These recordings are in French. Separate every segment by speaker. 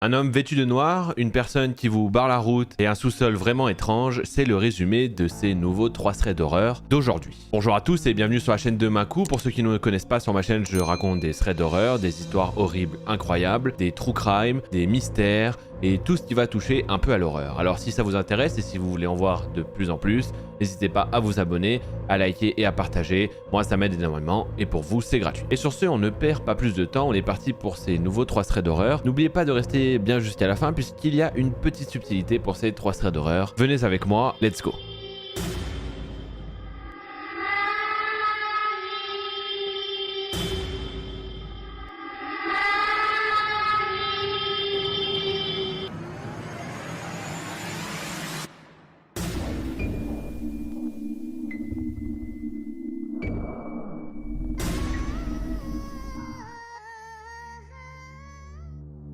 Speaker 1: Un homme vêtu de noir, une personne qui vous barre la route et un sous-sol vraiment étrange, c'est le résumé de ces nouveaux 3 threads d'horreur d'aujourd'hui. Bonjour à tous et bienvenue sur la chaîne de Maku. Pour ceux qui ne me connaissent pas, sur ma chaîne je raconte des threads d'horreur, des histoires horribles, incroyables, des true crime, des mystères et tout ce qui va toucher un peu à l'horreur. Alors si ça vous intéresse et si vous voulez en voir de plus en plus, n'hésitez pas à vous abonner, à liker et à partager. Moi ça m'aide énormément et pour vous c'est gratuit. Et sur ce, on ne perd pas plus de temps, on est parti pour ces nouveaux 3 threads d'horreur. N'oubliez pas de rester bien jusqu'à la fin puisqu'il y a une petite subtilité pour ces 3 threads d'horreur. Venez avec moi, let's go.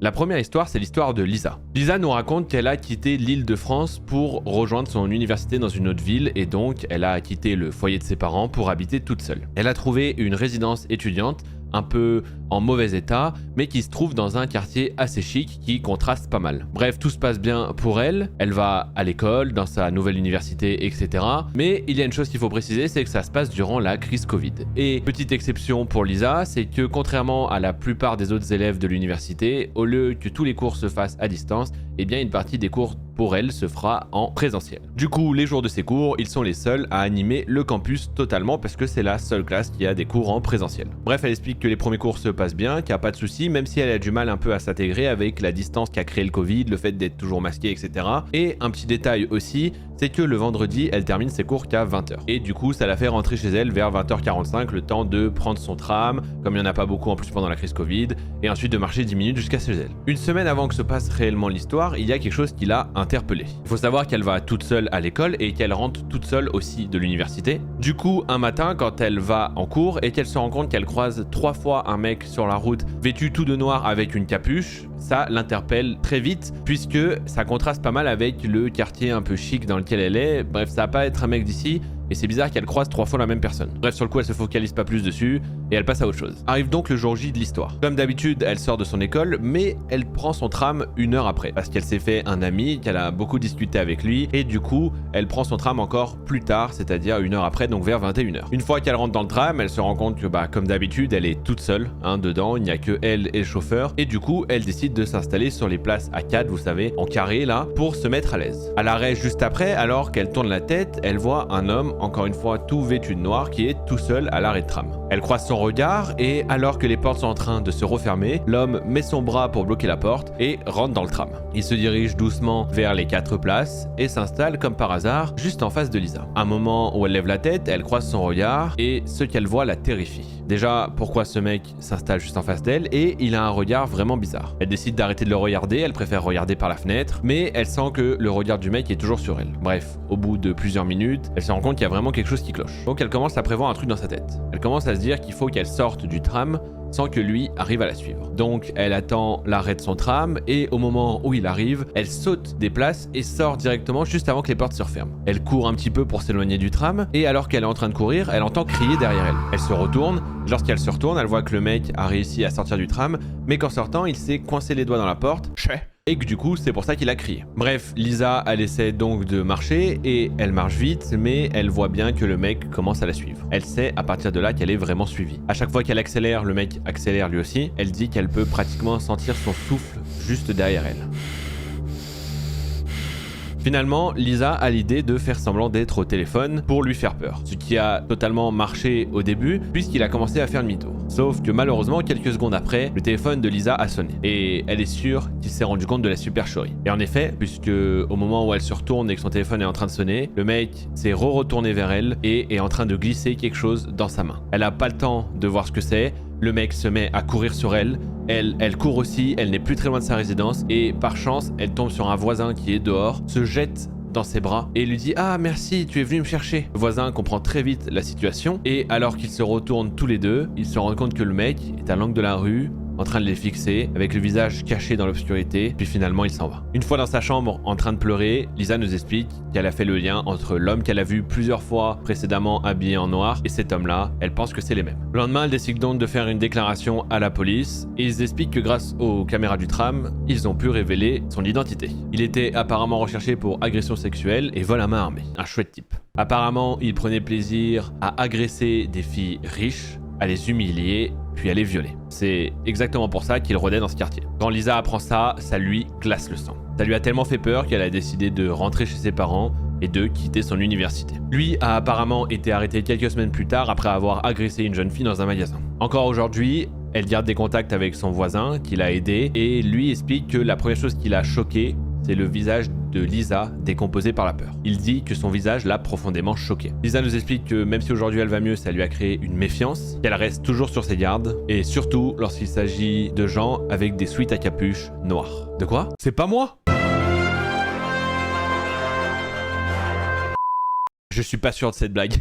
Speaker 1: La première histoire, c'est l'histoire de Lisa. Lisa nous raconte qu'elle a quitté l'île de France pour rejoindre son université dans une autre ville et donc elle a quitté le foyer de ses parents pour habiter toute seule. Elle a trouvé une résidence étudiante un peu en mauvais état, mais qui se trouve dans un quartier assez chic qui contraste pas mal. Bref, tout se passe bien pour elle, elle va à l'école, dans sa nouvelle université, etc. Mais il y a une chose qu'il faut préciser, c'est que ça se passe durant la crise Covid. Et petite exception pour Lisa, c'est que contrairement à la plupart des autres élèves de l'université, au lieu que tous les cours se fassent à distance, eh bien une partie des cours pour elle se fera en présentiel. Du coup, les jours de ces cours, ils sont les seuls à animer le campus totalement parce que c'est la seule classe qui a des cours en présentiel. Bref, elle explique que les premiers cours se passent bien, qu'il n'y a pas de soucis, même si elle a du mal un peu à s'intégrer avec la distance qu'a créé le Covid, le fait d'être toujours masqué, etc. Et un petit détail aussi, c'est que le vendredi, elle termine ses cours qu'à 20h. Et du coup, ça la fait rentrer chez elle vers 20h45, le temps de prendre son tram, comme il n'y en a pas beaucoup en plus pendant la crise Covid, et ensuite de marcher 10 minutes jusqu'à chez elle. Une semaine avant que se passe réellement l'histoire, il y a quelque chose qui l'a interpellée. Il faut savoir qu'elle va toute seule à l'école et qu'elle rentre toute seule aussi de l'université. Du coup, un matin, quand elle va en cours et qu'elle se rend compte qu'elle croise 3 fois un mec sur la route vêtu tout de noir avec une capuche, ça l'interpelle très vite puisque ça contraste pas mal avec le quartier un peu chic dans lequel elle est. Bref, ça va pas être un mec d'ici. Et c'est bizarre qu'elle croise 3 fois la même personne. Bref, sur le coup, elle se focalise pas plus dessus et elle passe à autre chose. Arrive donc le jour J de l'histoire. Comme d'habitude, elle sort de son école, mais elle prend son tram 1 heure après. Parce qu'elle s'est fait un ami, qu'elle a beaucoup discuté avec lui, et du coup, elle prend son tram encore plus tard, c'est-à-dire 1 heure après, donc vers 21h. Une fois qu'elle rentre dans le tram, elle se rend compte que, comme d'habitude, elle est toute seule, dedans, il n'y a que elle et le chauffeur, et du coup, elle décide de s'installer sur les places à 4, vous savez, en carré là, pour se mettre à l'aise. À l'arrêt juste après, alors qu'elle tourne la tête, elle voit un homme, encore une fois tout vêtu de noir, qui est tout seul à l'arrêt de tram. Elle croise son regard et alors que les portes sont en train de se refermer, l'homme met son bras pour bloquer la porte et rentre dans le tram. Il se dirige doucement vers les 4 places et s'installe comme par hasard juste en face de Lisa. À un moment où elle lève la tête, elle croise son regard et ce qu'elle voit la terrifie. Déjà, pourquoi ce mec s'installe juste en face d'elle et il a un regard vraiment bizarre. Elle décide d'arrêter de le regarder, elle préfère regarder par la fenêtre, mais elle sent que le regard du mec est toujours sur elle. Bref, au bout de plusieurs minutes, elle se rend compte qu'il y a vraiment quelque chose qui cloche. Donc elle commence à prévoir un truc dans sa tête. Elle commence à se dire qu'il faut qu'elle sorte du tram sans que lui arrive à la suivre. Donc elle attend l'arrêt de son tram et au moment où il arrive, elle saute des places et sort directement juste avant que les portes se referment. Elle court un petit peu pour s'éloigner du tram et alors qu'elle est en train de courir, elle entend crier derrière elle. Elle se retourne, lorsqu'elle se retourne, elle voit que le mec a réussi à sortir du tram, mais qu'en sortant, il s'est coincé les doigts dans la porte. Et que du coup, c'est pour ça qu'il a crié. Bref, Lisa, elle essaie donc de marcher et elle marche vite, mais elle voit bien que le mec commence à la suivre. Elle sait à partir de là qu'elle est vraiment suivie. À chaque fois qu'elle accélère, le mec accélère lui aussi. Elle dit qu'elle peut pratiquement sentir son souffle juste derrière elle. Finalement, Lisa a l'idée de faire semblant d'être au téléphone pour lui faire peur. Ce qui a totalement marché au début, puisqu'il a commencé à faire demi-tour. Sauf que malheureusement, quelques secondes après, le téléphone de Lisa a sonné. Et elle est sûre qu'il s'est rendu compte de la supercherie. Et en effet, puisque au moment où elle se retourne et que son téléphone est en train de sonner, le mec s'est retourné vers elle et est en train de glisser quelque chose dans sa main. Elle n'a pas le temps de voir ce que c'est. Le mec se met à courir sur elle. Elle court aussi, elle n'est plus très loin de sa résidence et par chance, elle tombe sur un voisin qui est dehors, se jette dans ses bras et lui dit « Ah merci, tu es venu me chercher ». Le voisin comprend très vite la situation et alors qu'ils se retournent tous les deux, ils se rendent compte que le mec est à l'angle de la rue, en train de les fixer, avec le visage caché dans l'obscurité, puis finalement il s'en va. Une fois dans sa chambre, en train de pleurer, Lisa nous explique qu'elle a fait le lien entre l'homme qu'elle a vu plusieurs fois précédemment habillé en noir et cet homme-là. Elle pense que c'est les mêmes. Le lendemain, elle décide donc de faire une déclaration à la police et ils expliquent que grâce aux caméras du tram, ils ont pu révéler son identité. Il était apparemment recherché pour agression sexuelle et vol à main armée. Un chouette type. Apparemment, il prenait plaisir à agresser des filles riches, à les humilier, puis à les violer. C'est exactement pour ça qu'il rôdait dans ce quartier. Quand Lisa apprend ça, ça lui glace le sang. Ça lui a tellement fait peur qu'elle a décidé de rentrer chez ses parents et de quitter son université. Lui a apparemment été arrêté quelques semaines plus tard après avoir agressé une jeune fille dans un magasin. Encore aujourd'hui, elle garde des contacts avec son voisin qui l'a aidé et lui explique que la première chose qui l'a choqué, c'est le visage de Lisa décomposé par la peur. Il dit que son visage l'a profondément choqué. Lisa nous explique que même si aujourd'hui elle va mieux, ça lui a créé une méfiance, qu'elle reste toujours sur ses gardes, et surtout lorsqu'il s'agit de gens avec des sweats à capuche noirs. De quoi? C'est pas moi? Je suis pas sûr de cette blague.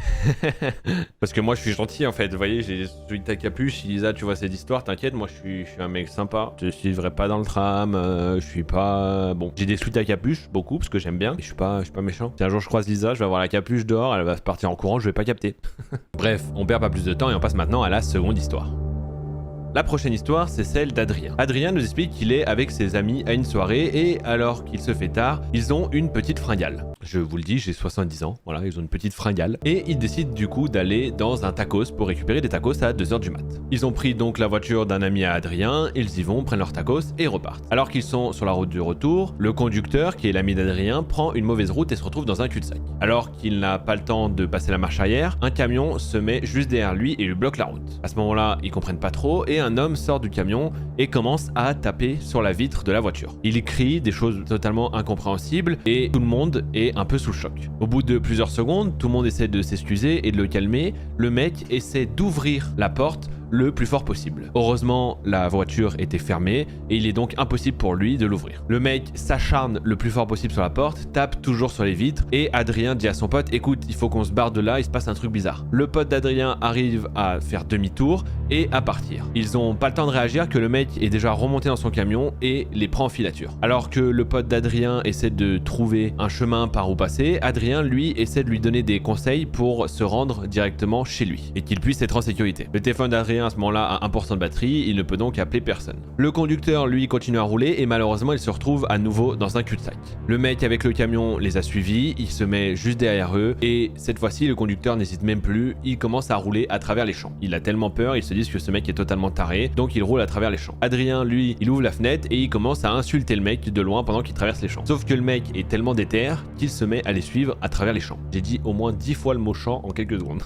Speaker 1: Parce que moi je suis gentil en fait, vous voyez, j'ai celui ta capuche, Lisa, tu vois cette histoire, t'inquiète, moi je suis un mec sympa. Je suivrai pas dans le tram, je suis pas... Bon, j'ai des sweats à capuche, beaucoup, parce que j'aime bien, mais je suis pas méchant. Si un jour je croise Lisa, je vais avoir la capuche dehors, elle va partir en courant, je vais pas capter. Bref, on perd pas plus de temps et on passe maintenant à la seconde histoire. La prochaine histoire, c'est celle d'Adrien. Adrien nous explique qu'il est avec ses amis à une soirée et alors qu'il se fait tard, ils ont une petite fringale. Je vous le dis, j'ai 70 ans, voilà, ils ont une petite fringale. Et ils décident du coup d'aller dans un tacos pour récupérer des tacos à 2h du mat. Ils ont pris donc la voiture d'un ami à Adrien, ils y vont, prennent leurs tacos et repartent. Alors qu'ils sont sur la route du retour, le conducteur, qui est l'ami d'Adrien, prend une mauvaise route et se retrouve dans un cul-de-sac. Alors qu'il n'a pas le temps de passer la marche arrière, un camion se met juste derrière lui et lui bloque la route. À ce moment-là, ils comprennent pas trop et un homme sort du camion et commence à taper sur la vitre de la voiture. Il crie des choses totalement incompréhensibles et tout le monde est un peu sous le choc. Au bout de plusieurs secondes, tout le monde essaie de s'excuser et de le calmer. Le mec essaie d'ouvrir la porte le plus fort possible. Heureusement, la voiture était fermée et il est donc impossible pour lui de l'ouvrir. Le mec s'acharne le plus fort possible sur la porte, tape toujours sur les vitres et Adrien dit à son pote: écoute, il faut qu'on se barre de là, il se passe un truc bizarre. Le pote d'Adrien arrive à faire demi-tour et à partir. Ils ont pas le temps de réagir que le mec est déjà remonté dans son camion et les prend en filature. Alors que le pote d'Adrien essaie de trouver un chemin par où passer, Adrien lui essaie de lui donner des conseils pour se rendre directement chez lui et qu'il puisse être en sécurité. Le téléphone d'Adrien à ce moment-là a 1% de batterie, il ne peut donc appeler personne. Le conducteur lui continue à rouler et malheureusement il se retrouve à nouveau dans un cul-de-sac. Le mec avec le camion les a suivis, il se met juste derrière eux et cette fois-ci le conducteur n'hésite même plus, il commence à rouler à travers les champs. Il a tellement peur, il se dit que ce mec est totalement taré, donc il roule à travers les champs. Adrien lui, il ouvre la fenêtre et il commence à insulter le mec de loin pendant qu'il traverse les champs. Sauf que le mec est tellement déter qu'il se met à les suivre à travers les champs. J'ai dit au moins 10 fois le mot champ en quelques secondes.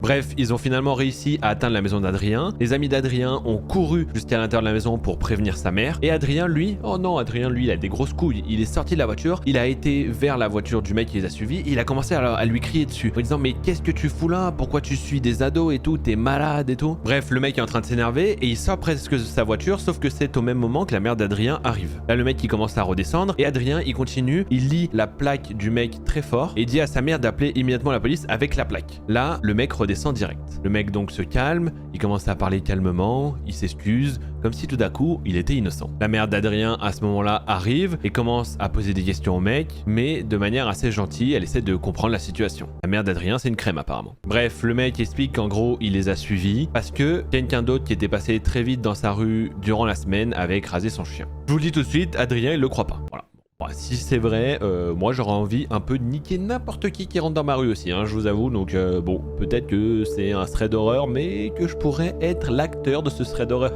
Speaker 1: Bref, ils ont finalement réussi à atteindre la maison d'Adrien. Les amis d'Adrien ont couru jusqu'à l'intérieur de la maison pour prévenir sa mère. Et Adrien, lui, oh non, Adrien, lui, il a des grosses couilles. Il est sorti de la voiture, il a été vers la voiture du mec qui les a suivis. Il a commencé à lui crier dessus en disant: mais qu'est-ce que tu fous là? Pourquoi tu suis des ados et tout? T'es malade et tout. Bref, le mec est en train de s'énerver et il sort presque de sa voiture, sauf que c'est au même moment que la mère d'Adrien arrive. Là, le mec il commence à redescendre et Adrien il continue, il lit la plaque du mec très fort et dit à sa mère d'appeler immédiatement la police avec la plaque. Là, le mec redescend direct. Le mec donc se calme, il commence à parler calmement, il s'excuse, comme si tout d'un coup il était innocent. La mère d'Adrien à ce moment-là arrive et commence à poser des questions au mec, mais de manière assez gentille, elle essaie de comprendre la situation. La mère d'Adrien c'est une crème apparemment. Bref, le mec explique qu'en gros il les a suivis parce que quelqu'un d'autre qui était passé très vite dans sa rue durant la semaine avait écrasé son chien. Je vous le dis tout de suite, Adrien il le croit pas. Voilà. Bon, si c'est vrai, moi j'aurais envie un peu de niquer n'importe qui rentre dans ma rue aussi, hein, je vous avoue. Donc bon, peut-être que c'est un thread d'horreur, mais que je pourrais être l'acteur de ce thread d'horreur.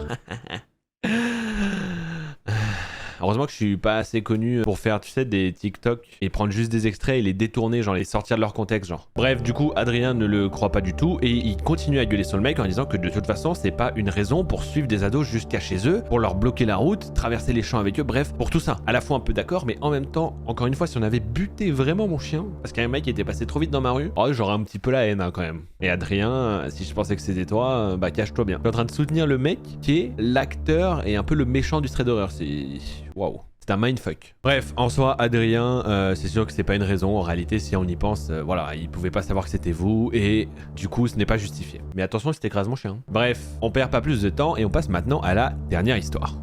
Speaker 1: Heureusement que je suis pas assez connu pour faire, tu sais, des TikTok et prendre juste des extraits et les détourner, genre les sortir de leur contexte, genre. Bref, du coup, Adrien ne le croit pas du tout et il continue à gueuler sur le mec en disant que de toute façon, c'est pas une raison pour suivre des ados jusqu'à chez eux, pour leur bloquer la route, traverser les champs avec eux, bref, pour tout ça. À la fois un peu d'accord, mais en même temps, encore une fois, si on avait buté vraiment mon chien, parce qu'un mec était passé trop vite dans ma rue, oh, j'aurais un petit peu la haine hein, quand même. Et Adrien, si je pensais que c'était toi, bah cache-toi bien. Je suis en train de soutenir le mec qui est l'acteur et un peu le méchant du thread d'horreur, c'est... Waouh. C'est un mindfuck. Bref, en soi, Adrien, c'est sûr que c'est pas une raison. En réalité, si on y pense, voilà, il pouvait pas savoir que c'était vous et du coup, ce n'est pas justifié. Mais attention, il t'écrase mon chien. Bref, on perd pas plus de temps et on passe maintenant à la dernière histoire.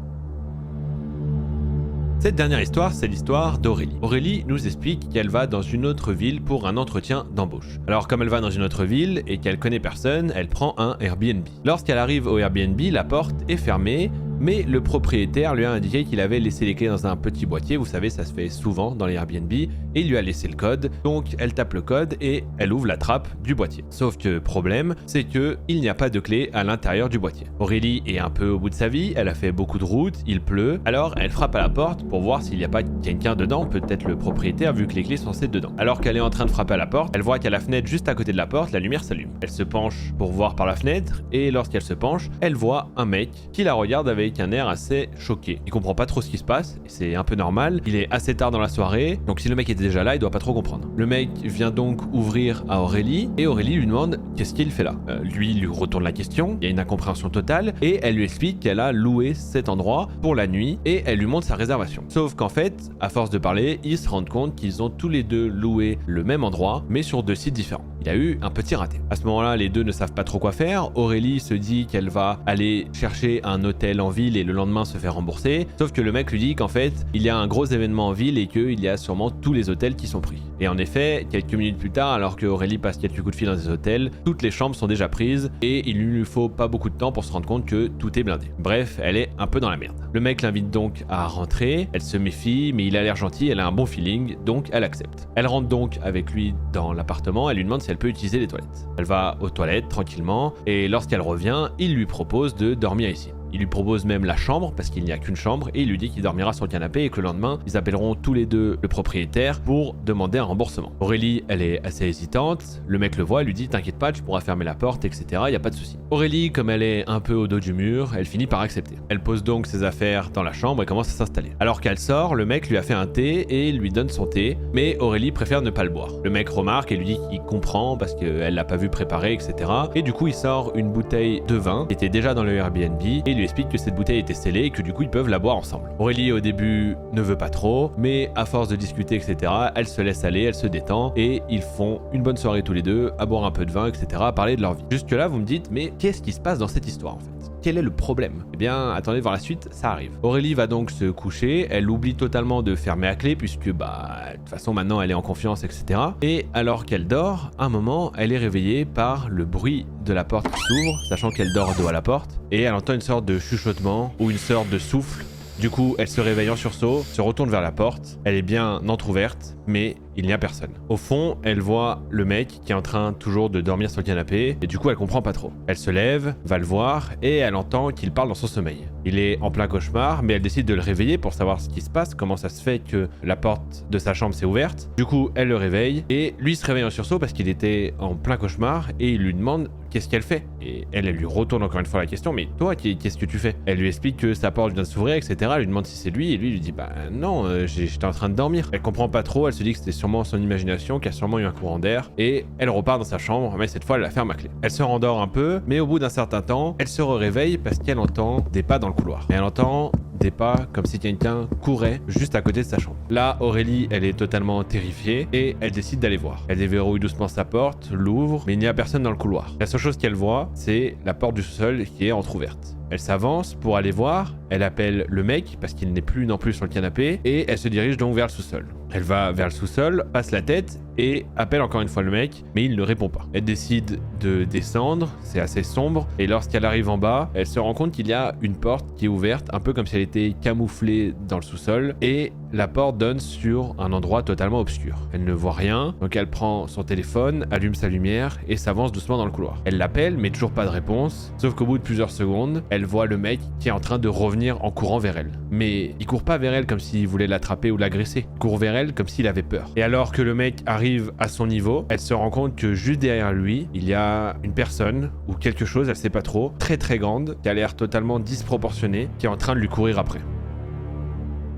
Speaker 1: Cette dernière histoire, c'est l'histoire d'Aurélie. Aurélie nous explique qu'elle va dans une autre ville pour un entretien d'embauche. Alors comme elle va dans une autre ville et qu'elle connaît personne, elle prend un Airbnb. Lorsqu'elle arrive au Airbnb, la porte est fermée, mais le propriétaire lui a indiqué qu'il avait laissé les clés dans un petit boîtier, vous savez ça se fait souvent dans les Airbnb, et il lui a laissé le code, donc elle tape le code et elle ouvre la trappe du boîtier. Sauf que problème, c'est que il n'y a pas de clé à l'intérieur du boîtier. Aurélie est un peu au bout de sa vie, elle a fait beaucoup de routes, il pleut, alors elle frappe à la porte pour voir s'il n'y a pas quelqu'un dedans, peut-être le propriétaire vu que les clés sont censées dedans. Alors qu'elle est en train de frapper à la porte, elle voit qu'à la fenêtre juste à côté de la porte, la lumière s'allume. Elle se penche pour voir par la fenêtre et lorsqu'elle se penche, elle voit un mec qui la regarde avec un air assez choqué. Il comprend pas trop ce qui se passe, c'est un peu normal, il est assez tard dans la soirée, donc si le mec était déjà là, il doit pas trop comprendre. Le mec vient donc ouvrir à Aurélie et Aurélie lui demande qu'est-ce qu'il fait là. Lui retourne la question, il y a une incompréhension totale et elle lui explique qu'elle a loué cet endroit pour la nuit et elle lui montre sa réservation. Sauf qu'en fait, à force de parler, ils se rendent compte qu'ils ont tous les deux loué le même endroit mais sur deux sites différents. Il y a eu un petit raté. À ce moment-là, les deux ne savent pas trop quoi faire. Aurélie se dit qu'elle va aller chercher un hôtel en ville et le lendemain se faire rembourser. Sauf que le mec lui dit qu'en fait, il y a un gros événement en ville et qu'il y a sûrement tous les hôtels qui sont pris. Et en effet, quelques minutes plus tard, alors que Aurélie passe quelques coups de fil dans des hôtels, toutes les chambres sont déjà prises et il lui faut pas beaucoup de temps pour se rendre compte que tout est blindé. Bref, elle est un peu dans la merde. Le mec l'invite donc à rentrer. Elle se méfie, mais il a l'air gentil, elle a un bon feeling, donc elle accepte. Elle rentre donc avec lui dans l'appartement, elle lui demande si elle peut utiliser les toilettes. Elle va aux toilettes tranquillement et lorsqu'elle revient, il lui propose de dormir ici. Il lui propose même la chambre parce qu'il n'y a qu'une chambre et il lui dit qu'il dormira sur le canapé et que le lendemain, ils appelleront tous les deux le propriétaire pour demander un remboursement. Aurélie, elle est assez hésitante, le mec le voit, lui dit t'inquiète pas, tu pourras fermer la porte, etc. Y a pas de souci. Aurélie, comme elle est un peu au dos du mur, elle finit par accepter. Elle pose donc ses affaires dans la chambre et commence à s'installer. Alors qu'elle sort, le mec lui a fait un thé et lui donne son thé, mais Aurélie préfère ne pas le boire. Le mec remarque et lui dit qu'il comprend parce qu'elle l'a pas vu préparer, etc. Et du coup, il sort une bouteille de vin qui était déjà dans le Airbnb et lui explique que cette bouteille était scellée et que du coup ils peuvent la boire ensemble. Aurélie au début ne veut pas trop, mais à force de discuter, etc., elle se laisse aller, elle se détend et ils font une bonne soirée tous les deux, à boire un peu de vin, etc., à parler de leur vie. Jusque là vous me dites, mais qu'est-ce qui se passe dans cette histoire en fait? Quel est le problème? Eh bien, attendez de voir la suite, ça arrive. Aurélie va donc se coucher, elle oublie totalement de fermer à clé puisque de toute façon maintenant elle est en confiance, etc. Et alors qu'elle dort, à un moment, elle est réveillée par le bruit de la porte qui s'ouvre, sachant qu'elle dort dos à la porte, et elle entend une sorte de chuchotement ou une sorte de souffle. Du coup, elle se réveille en sursaut, se retourne vers la porte, elle est bien entrouverte, mais il n'y a personne. Au fond, elle voit le mec qui est en train toujours de dormir sur le canapé, et du coup elle comprend pas trop. Elle se lève, va le voir, et elle entend qu'il parle dans son sommeil. Il est en plein cauchemar, mais elle décide de le réveiller pour savoir ce qui se passe, comment ça se fait que la porte de sa chambre s'est ouverte. Du coup, elle le réveille, et lui se réveille en sursaut parce qu'il était en plein cauchemar, et il lui demande qu'est-ce qu'elle fait. Et elle lui retourne encore une fois la question, mais toi, qu'est-ce que tu fais? Elle lui explique que sa porte vient de s'ouvrir, etc. Elle lui demande si c'est lui, et lui dit bah non, j'étais en train de dormir. Elle comprend pas trop, elle se dit que c'était sûrement son imagination, qu'il y a sûrement eu un courant d'air, et elle repart dans sa chambre, mais cette fois elle la ferme à clé. Elle se rendort un peu, mais au bout d'un certain temps, elle se réveille parce qu'elle entend des pas dans le couloir. Et elle entend des pas comme si quelqu'un courait juste à côté de sa chambre. Là, Aurélie, elle est totalement terrifiée et elle décide d'aller voir. Elle déverrouille doucement sa porte, l'ouvre, mais il n'y a personne dans le couloir. La seule chose qu'elle voit, c'est la porte du sous-sol qui est entrouverte. Elle s'avance pour aller voir, elle appelle le mec parce qu'il n'est plus non plus sur le canapé et elle se dirige donc vers le sous-sol. Elle va vers le sous-sol, passe la tête et appelle encore une fois le mec, mais il ne répond pas. Elle décide de descendre, c'est assez sombre, et lorsqu'elle arrive en bas, elle se rend compte qu'il y a une porte qui est ouverte, un peu comme si elle était camouflée dans le sous-sol, et la porte donne sur un endroit totalement obscur. Elle ne voit rien, donc elle prend son téléphone, allume sa lumière et s'avance doucement dans le couloir. Elle l'appelle, mais toujours pas de réponse, sauf qu'au bout de plusieurs secondes, elle voit le mec qui est en train de revenir en courant vers elle. Mais il court pas vers elle comme s'il voulait l'attraper ou l'agresser, il court vers elle comme s'il avait peur. Et alors que le mec arrive à son niveau, elle se rend compte que juste derrière lui, il y a une personne ou quelque chose, elle sait pas trop, très très grande, qui a l'air totalement disproportionnée, qui est en train de lui courir après.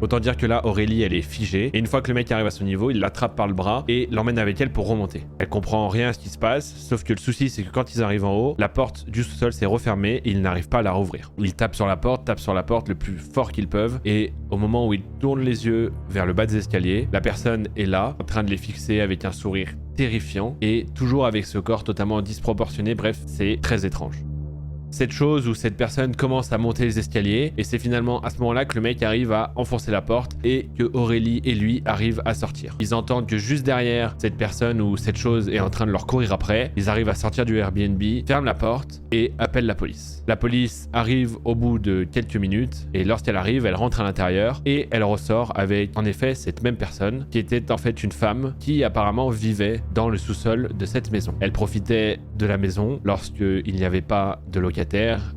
Speaker 1: Autant dire que là, Aurélie, elle est figée. Et une fois que le mec arrive à son niveau, il l'attrape par le bras et l'emmène avec elle pour remonter. Elle comprend rien à ce qui se passe, sauf que le souci, c'est que quand ils arrivent en haut, la porte du sous-sol s'est refermée et ils n'arrivent pas à la rouvrir. Ils tapent sur la porte le plus fort qu'ils peuvent. Et au moment où ils tournent les yeux vers le bas des escaliers, la personne est là, en train de les fixer avec un sourire terrifiant et toujours avec ce corps totalement disproportionné. Bref, c'est très étrange. Cette chose où cette personne commence à monter les escaliers et c'est finalement à ce moment-là que le mec arrive à enfoncer la porte et que Aurélie et lui arrivent à sortir. Ils entendent que juste derrière cette personne ou cette chose est en train de leur courir après, ils arrivent à sortir du Airbnb, ferment la porte et appellent la police. La police arrive au bout de quelques minutes et lorsqu'elle arrive, elle rentre à l'intérieur et elle ressort avec en effet cette même personne qui était en fait une femme qui apparemment vivait dans le sous-sol de cette maison. Elle profitait de la maison lorsqu'il n'y avait pas de locataire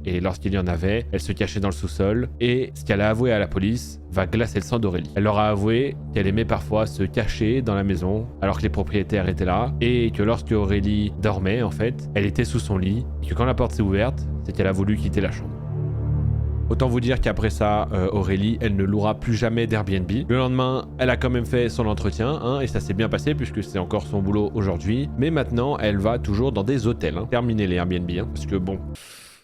Speaker 1: et lorsqu'il y en avait, elle se cachait dans le sous-sol et ce qu'elle a avoué à la police va glacer le sang d'Aurélie. Elle leur a avoué qu'elle aimait parfois se cacher dans la maison alors que les propriétaires étaient là et que lorsque Aurélie dormait en fait, elle était sous son lit et que quand la porte s'est ouverte, c'est qu'elle a voulu quitter la chambre. Autant vous dire qu'après ça, Aurélie, elle ne louera plus jamais d'Airbnb. Le lendemain, elle a quand même fait son entretien, et ça s'est bien passé puisque c'est encore son boulot aujourd'hui. Mais maintenant, elle va toujours dans des hôtels. Terminer les Airbnb, parce que bon,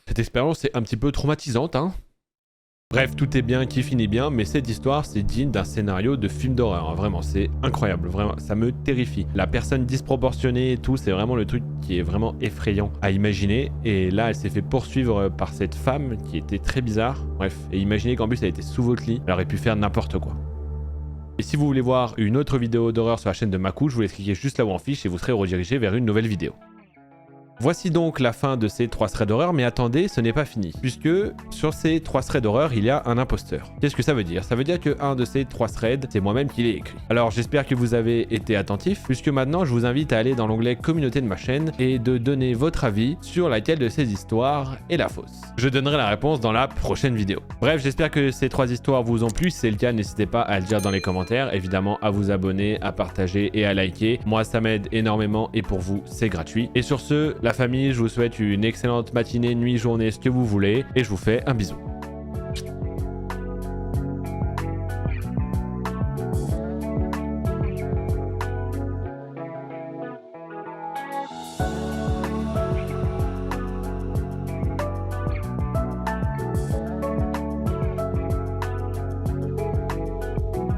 Speaker 1: cette expérience est un petit peu traumatisante. Bref, tout est bien qui finit bien, mais cette histoire, c'est digne d'un scénario de film d'horreur. Vraiment, c'est incroyable. Vraiment, ça me terrifie. La personne disproportionnée et tout, c'est vraiment le truc qui est vraiment effrayant à imaginer. Et là, elle s'est fait poursuivre par cette femme qui était très bizarre. Bref, et imaginez qu'en plus, elle était sous votre lit. Elle aurait pu faire n'importe quoi. Et si vous voulez voir une autre vidéo d'horreur sur la chaîne de Makou, je vous laisse cliquer juste là où en fiche et vous serez redirigé vers une nouvelle vidéo. Voici donc la fin de ces 3 threads d'horreur, mais attendez, ce n'est pas fini, puisque sur ces 3 threads d'horreur, il y a un imposteur. Qu'est-ce que ça veut dire? Ça veut dire que un de ces 3 threads, c'est moi-même qui l'ai écrit. Alors j'espère que vous avez été attentifs, puisque maintenant je vous invite à aller dans l'onglet communauté de ma chaîne et de donner votre avis sur laquelle de ces histoires est la fausse. Je donnerai la réponse dans la prochaine vidéo. Bref, j'espère que ces 3 histoires vous ont plu. Si c'est le cas, n'hésitez pas à le dire dans les commentaires, évidemment à vous abonner, à partager et à liker. Moi ça m'aide énormément et pour vous c'est gratuit. Et sur ce, la famille, je vous souhaite une excellente matinée, nuit, journée, ce que vous voulez, et je vous fais un bisou.